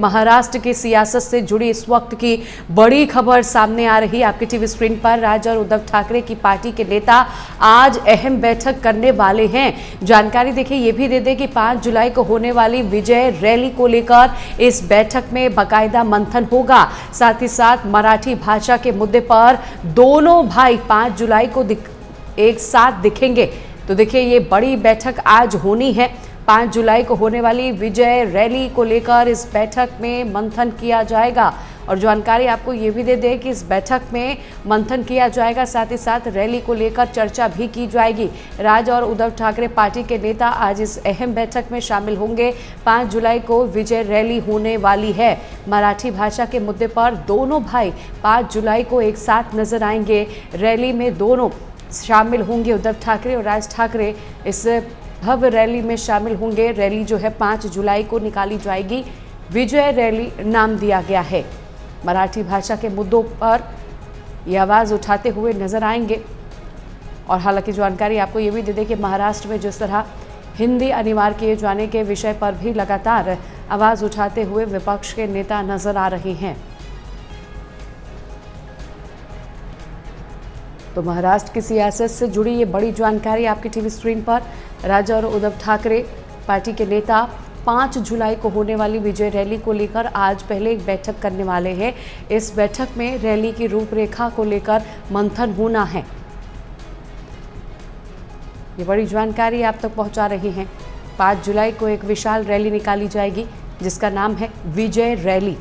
महाराष्ट्र की सियासत से जुड़ी इस वक्त की बड़ी खबर सामने आ रही है आपकी टीवी स्क्रीन पर। राज और उद्धव ठाकरे की पार्टी के नेता आज अहम बैठक करने वाले हैं। जानकारी देखिए ये भी दे दें कि 5 जुलाई को होने वाली विजय रैली को लेकर इस बैठक में बाकायदा मंथन होगा। साथ ही साथ मराठी भाषा के मुद्दे पर दोनों भाई 5 जुलाई को एक साथ दिखेंगे। तो देखिए ये बड़ी बैठक आज होनी है। 5 जुलाई को होने वाली विजय रैली को लेकर इस बैठक में मंथन किया जाएगा। और जानकारी आपको ये भी दे दें कि इस बैठक में मंथन किया जाएगा, साथ ही साथ रैली को लेकर चर्चा भी की जाएगी। राज और उद्धव ठाकरे पार्टी के नेता आज इस अहम बैठक में शामिल होंगे। 5 जुलाई को विजय रैली होने वाली है। मराठी भाषा के मुद्दे पर दोनों भाई 5 जुलाई को एक साथ नजर आएंगे। रैली में दोनों शामिल होंगे। उद्धव ठाकरे और राज ठाकरे इस भव्य रैली में शामिल होंगे। रैली जो है 5 जुलाई को निकाली जाएगी। विजय रैली नाम दिया गया है। मराठी भाषा के मुद्दों पर ये आवाज़ उठाते हुए नजर आएंगे। और हालांकि जानकारी आपको ये भी दे दें कि महाराष्ट्र में जिस तरह हिंदी अनिवार्य किए जाने के विषय पर भी लगातार आवाज़ उठाते हुए विपक्ष के नेता नजर आ रहे हैं। तो महाराष्ट्र की सियासत से जुड़ी ये बड़ी जानकारी आपकी टीवी स्क्रीन पर। राज और उद्धव ठाकरे पार्टी के नेता 5 जुलाई को होने वाली विजय रैली को लेकर आज पहले एक बैठक करने वाले हैं। इस बैठक में रैली की रूपरेखा को लेकर मंथन होना है। ये बड़ी जानकारी आप तक पहुंचा रही हैं। 5 जुलाई को एक विशाल रैली निकाली जाएगी जिसका नाम है विजय रैली।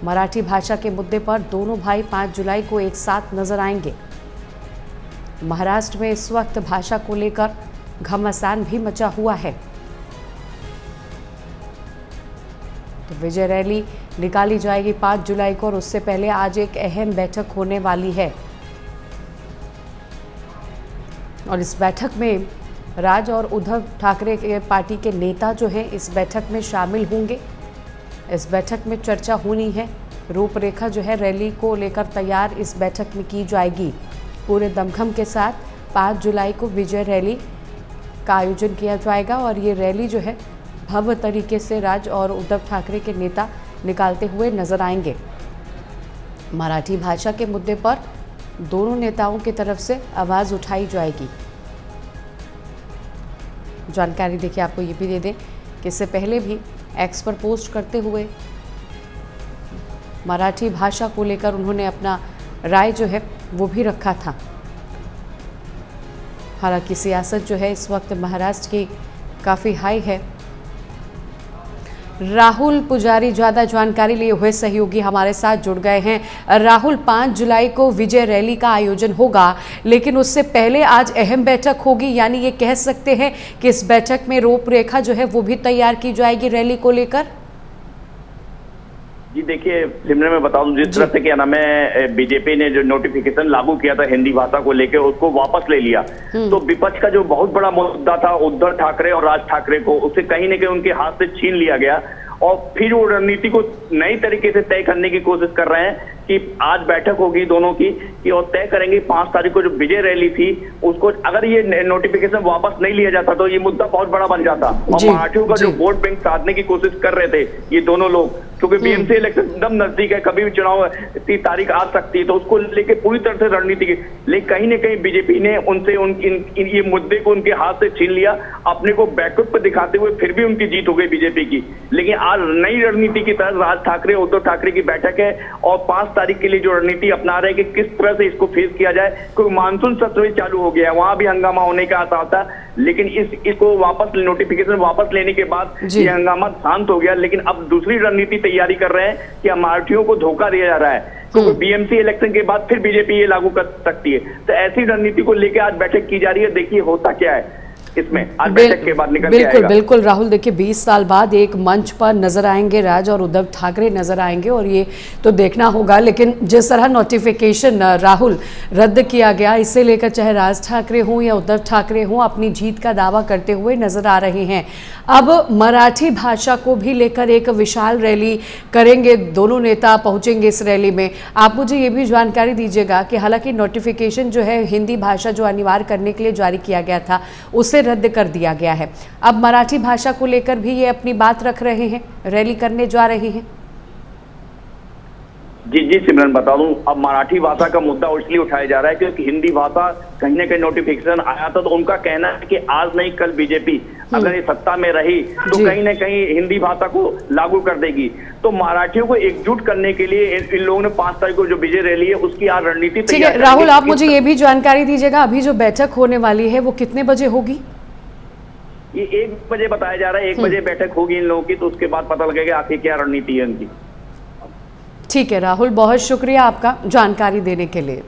मराठी भाषा के मुद्दे पर दोनों भाई 5 जुलाई को एक साथ नजर आएंगे। महाराष्ट्र में इस वक्त भाषा को लेकर घमासान भी मचा हुआ है। तो विजय रैली निकाली जाएगी 5 जुलाई को और उससे पहले आज एक अहम बैठक होने वाली है। और इस बैठक में राज और उद्धव ठाकरे के पार्टी के नेता जो हैं इस बैठक में शामिल होंगे। इस बैठक में चर्चा होनी है। रूपरेखा जो है रैली को लेकर तैयार इस बैठक में की जाएगी। पूरे दमखम के साथ 5 जुलाई को विजय रैली का आयोजन किया जाएगा और ये रैली जो है भव्य तरीके से राज और उद्धव ठाकरे के नेता निकालते हुए नजर आएंगे। मराठी भाषा के मुद्दे पर दोनों नेताओं की तरफ से आवाज़ उठाई जाएगी। जानकारी देखिए आपको ये भी दे दें कि इससे पहले भी एक्स पर पोस्ट करते हुए मराठी भाषा को लेकर उन्होंने अपना राय जो है वो भी रखा था। हालांकि सियासत जो है इस वक्त महाराष्ट्र की काफ़ी हाई है। राहुल पुजारी ज़्यादा जानकारी लिए हुए सहयोगी हमारे साथ जुड़ गए हैं। राहुल, 5 जुलाई को विजय रैली का आयोजन होगा, लेकिन उससे पहले आज अहम बैठक होगी, यानी ये कह सकते हैं कि इस बैठक में रूपरेखा जो है वो भी तैयार की जाएगी रैली को लेकर। जी देखिए सिमरन, मैं बता दूं जिस तरह से क्या नाम है बीजेपी ने जो नोटिफिकेशन लागू किया था हिंदी भाषा को लेकर उसको वापस ले लिया। तो विपक्ष का जो बहुत बड़ा मुद्दा था उद्धव ठाकरे और राज ठाकरे को, उसे कहीं न कहीं उनके हाथ से छीन लिया गया और फिर वो रणनीति को नई तरीके से तय करने की कोशिश कर रहे हैं कि आज बैठक होगी दोनों की कि और तय करेंगे 5 तारीख को जो विजय रैली थी उसको, अगर ये नोटिफिकेशन वापस नहीं लिया जाता तो ये मुद्दा बहुत बड़ा बन जाता और मराठियों का जो वोट बैंक साधने की कोशिश कर रहे थे ये दोनों लोग, क्योंकि बीएमसी इलेक्शन एकदम नजदीक है, कभी भी चुनाव 30 तारीख आ सकती है, तो उसको लेके पूरी तरह से रणनीति की, लेकिन कहीं ना कहीं बीजेपी ने उनसे ये मुद्दे को उनके हाथ से छीन लिया, अपने को बैकअप पे दिखाते हुए फिर भी उनकी जीत हो गई बीजेपी की। लेकिन आज नई रणनीति की तरह राज ठाकरे उद्धव ठाकरे की बैठक है और 5 तारीख के लिए जो रणनीति अपना रहे हैं कि किस तरह से इसको फेस किया जाए, क्योंकि मानसून सत्र भी चालू हो गया है, वहां भी हंगामा होने का आसार था, लेकिन इसको वापस नोटिफिकेशन वापस लेने के बाद ये हंगामा शांत हो गया। लेकिन अब दूसरी रणनीति तैयारी कर रहे हैं कि मराठियों को धोखा दिया जा रहा है, क्योंकि बीएमसी इलेक्शन के बाद फिर बीजेपी ये लागू कर सकती है। तो ऐसी रणनीति को लेकर आज बैठक की जा रही है। देखिए होता क्या है इसमें आज बैठक के बाद निकल बिल्कुल बिल्कुल राहुल, देखिए 20 साल बाद एक मंच पर नजर आएंगे राज और उद्धव ठाकरे नजर आएंगे और ये तो देखना होगा। लेकिन जिस तरह नोटिफिकेशन राहुल रद्द किया गया, इसे लेकर चाहे राज ठाकरे हों या उद्धव ठाकरे हों अपनी जीत का दावा करते हुए नजर आ रहे हैं। अब मराठी भाषा को भी लेकर एक विशाल रैली करेंगे, दोनों नेता पहुंचेंगे इस रैली में। आप मुझे ये भी जानकारी दीजिएगा कि हालांकि नोटिफिकेशन जो है हिंदी भाषा जो अनिवार्य करने के लिए जारी किया गया था उसे रद्द कर दिया गया है, अब मराठी भाषा को लेकर भी ये अपनी बात रख रहे हैं, रैली करने जा रहे हैं। जी जी सिमरन, बता दूं, अब मराठी भाषा का मुद्दा इसलिए उठाया जा रहा है क्योंकि हिंदी भाषा कहीं ना कहीं नोटिफिकेशन आया था, तो उनका कहना है कि आज नहीं कल बीजेपी अगर ये सत्ता में रही तो कहीं ना कहीं हिंदी भाषा को लागू कर देगी। तो मराठियों को एकजुट करने के लिए इन लोगों ने 5 तारीख को जो विजय रैली है उसकी आज रणनीति ठीक है राहुल, आप मुझे ये भी जानकारी दीजिएगा अभी जो बैठक होने वाली है वो कितने बजे होगी? ये 1 बजे बताया जा रहा है, 1 बजे बैठक होगी इन लोगों की, तो उसके बाद पता लगेगा आखिर क्या रणनीति है उनकी। ठीक है राहुल, बहुत शुक्रिया आपका जानकारी देने के लिए।